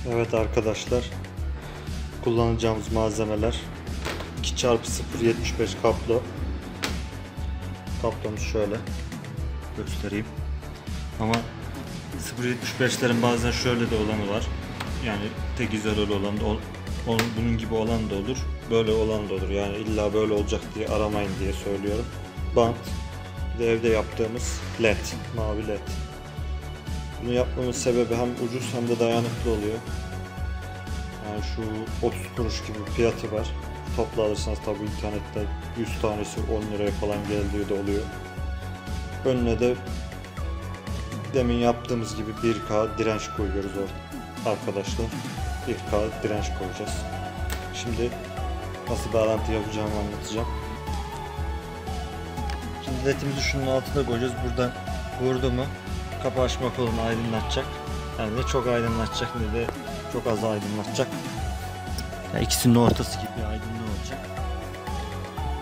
Evet arkadaşlar, kullanacağımız malzemeler 2x0.75 kablo. Kablomuz şöyle göstereyim. Ama 0.75'lerin bazen şöyle de olanı var. Yani tek izoleli olan da bunun gibi olan da olur, böyle olan da olur. Yani illa böyle olacak diye aramayın diye söylüyorum. Bant, bir de evde yaptığımız led, mavi led. Bunu yapmamın sebebi hem ucuz hem de dayanıklı oluyor. Yani şu 30 kuruş gibi bir fiyatı var. Toplu alırsanız tabi internette 100 tanesi 10 liraya falan geldiği de oluyor. Önüne de demin yaptığımız gibi 1K direnç koyuyoruz arkadaşlar. 1K direnç koyacağız. Şimdi nasıl bağlantı yapacağımı anlatacağım. Şimdi ledimizi şunun altına koyacağız. Buradan vurdu mu kapı açma kolunu aydınlatacak. Yani ne çok aydınlatacak ne de çok az aydınlatacak. Yani ikisinin ortası gibi bir aydınlığı olacak.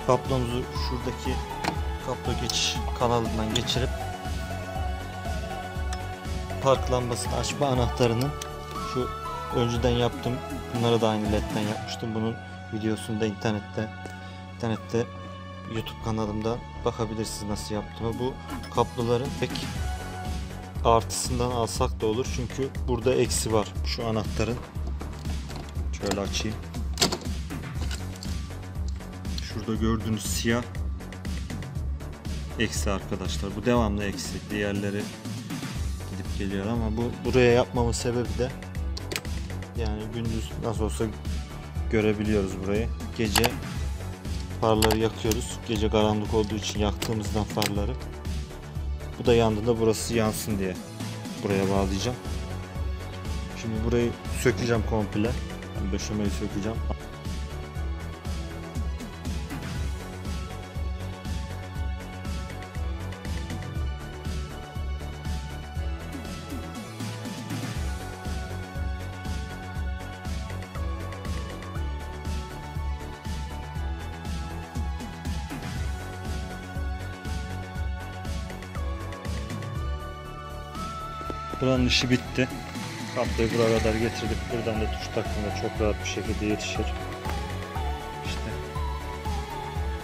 Kablomuzu şuradaki kablo geçiş kanalından geçirip park lambasını açma anahtarının şu önceden yaptım. Bunları da aynı ledden yapmıştım. Bunun videosunu da internette YouTube kanalımda bakabilirsiniz nasıl yaptığımı. Bu kabloların pek artısından alsak da olur. Çünkü burada eksi var. Şu anahtarın. Şöyle açayım. Şurada gördüğünüz siyah eksi arkadaşlar. Bu devamlı eksi. Diğerleri gidip geliyor ama bu buraya yapmamın sebebi de yani gündüz nasıl olsa görebiliyoruz burayı. Gece farları yakıyoruz. Gece karanlık olduğu için yaktığımızdan farları. Bu da yandığında burası yansın diye buraya bağlayacağım. Şimdi burayı sökeceğim komple. Döşemeyi sökeceğim. Buranın işi bitti. Kabloyu buraya kadar getirdik. Buradan da tuş taktığında çok rahat bir şekilde yetişir. İşte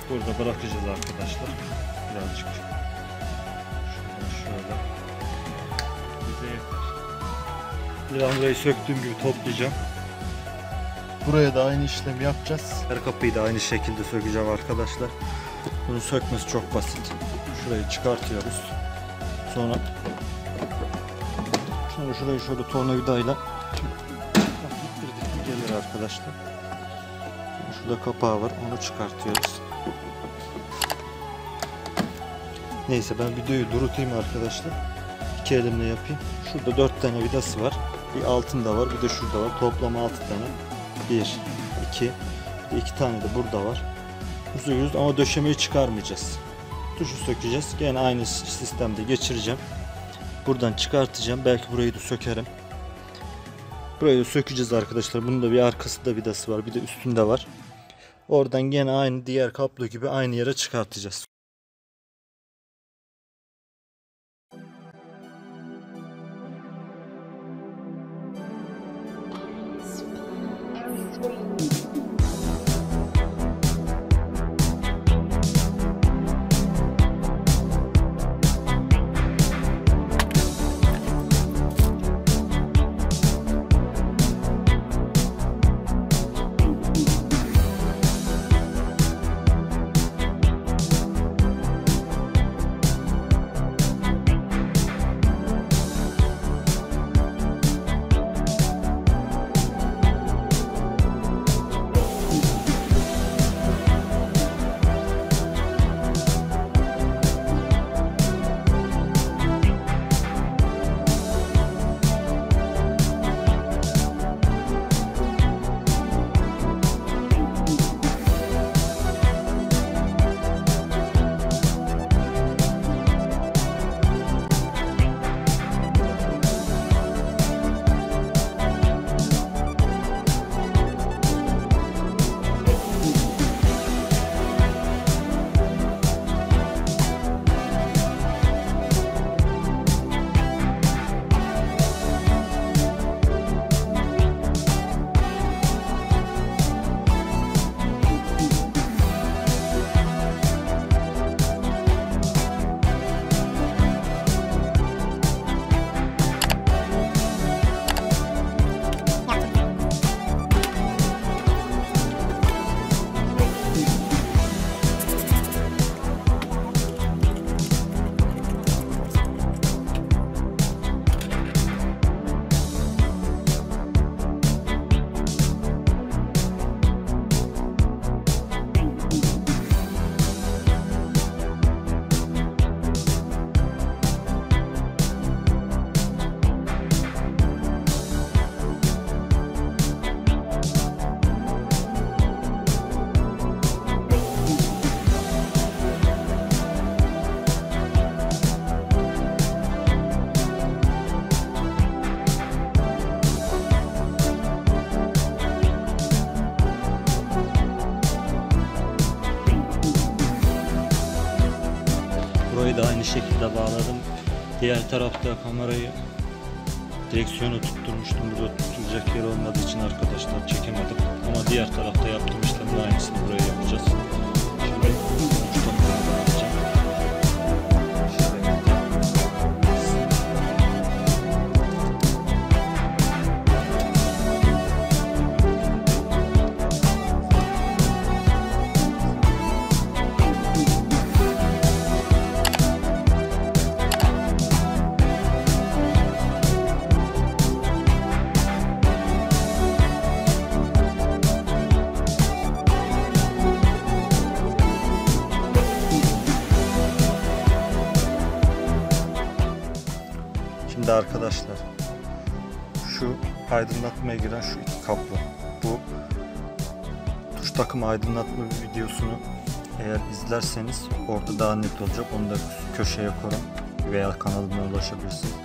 burada bırakacağız arkadaşlar. Birazcık şuradan şöyle. Bize yeter. Şimdi ben burayı söktüğüm gibi toplayacağım. Buraya da aynı işlemi yapacağız. Her kapıyı da aynı şekilde sökeceğim arkadaşlar. Bunu sökmesi çok basit. Şurayı çıkartıyoruz. Sonra şurayı şöyle tornavidayla ittirdik gelir arkadaşlar. Şurada kapağı var, onu çıkartıyoruz. Neyse ben videoyu durutayım arkadaşlar. İki elimle yapayım. Şurada 4 tane vidası var. Bir altında var, bir de şurada var. Toplam 6 tane. 1, 2, 2 tane de burada var. Söküyoruz ama döşemeyi çıkarmayacağız. Tuşu sökeceğiz. Gene aynı sistemde geçireceğim. Buradan çıkartacağım. Belki burayı da sökerim. Burayı da sökeceğiz arkadaşlar. Bunun da bir arkasında vidası var. Bir de üstünde var. Oradan gene aynı diğer kablo gibi aynı yere çıkartacağız. aynı şekilde bağladım. Diğer tarafta kamerayı, direksiyonu tutturmuştum. Burada tutulacak yer olmadığı için arkadaşlar çekemedim. Ama diğer tarafta yaptığım işlemin aynısını buraya yapacağız. Şimdi uç takımını bağlayacağım. Şimdi arkadaşlar, şu aydınlatmaya giren şu iki kablo, bu tuş takım aydınlatma videosunu eğer izlerseniz orada daha net olacak. Onu da köşeye koyun veya kanalıma ulaşabilirsiniz.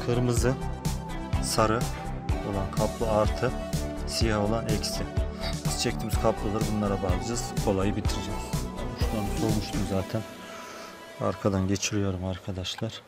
Kırmızı, sarı olan kablo artı, siyah olan eksi. Biz çektiğimiz kabloları bunlara bağlayacağız. Olayı bitireceğiz. Uçlarını soğumuştum zaten. Arkadan geçiriyorum arkadaşlar.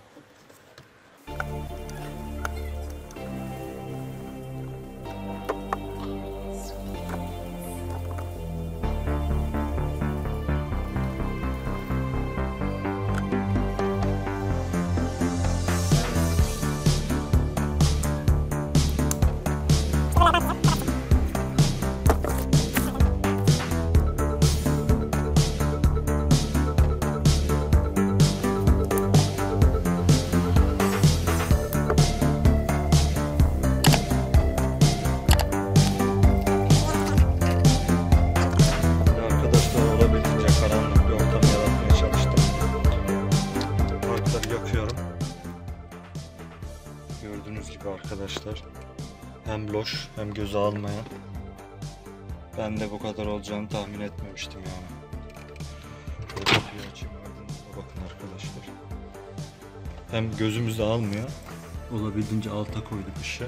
Gördüğünüz gibi arkadaşlar, hem loş hem göze almayan. Ben de bu kadar olacağını tahmin etmemiştim yani. Şöyle kapıyı açayım, aydınlığa bakın arkadaşlar. Hem gözümüzü almıyor, olabildiğince alta koyduk ışığı.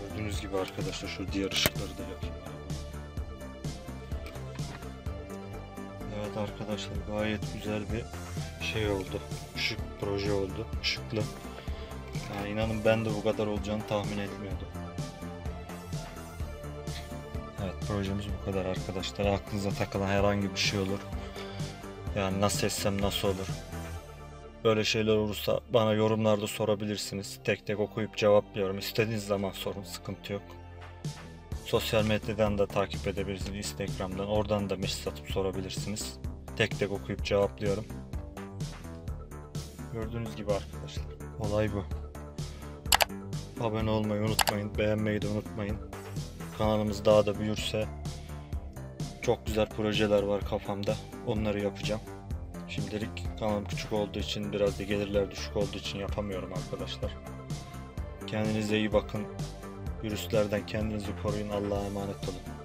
Gördüğünüz gibi arkadaşlar, şu diğer ışıkları da yakayım. Evet arkadaşlar, gayet güzel bir şey oldu. Işık proje oldu. Işıklı. Yani inanın ben de bu kadar olacağını tahmin etmiyordum. Evet, projemiz bu kadar arkadaşlar. Aklınıza takılan herhangi bir şey olur. Yani nasıl etsem nasıl olur? Böyle şeyler olursa bana yorumlarda sorabilirsiniz. Tek tek okuyup cevaplıyorum. İstediğiniz zaman sorun, sıkıntı yok. Sosyal medyadan da takip edebilirsiniz, Instagram'dan. Oradan da mesaj atıp sorabilirsiniz. Tek tek okuyup cevaplıyorum. Gördüğünüz gibi arkadaşlar, olay bu. Abone olmayı unutmayın, beğenmeyi de unutmayın. Kanalımız daha da büyürse çok güzel projeler var kafamda. Onları yapacağım. Şimdilik kanalım küçük olduğu için, biraz da gelirler düşük olduğu için yapamıyorum arkadaşlar. Kendinize iyi bakın. Virüslerden kendinizi koruyun. Allah'a emanet olun.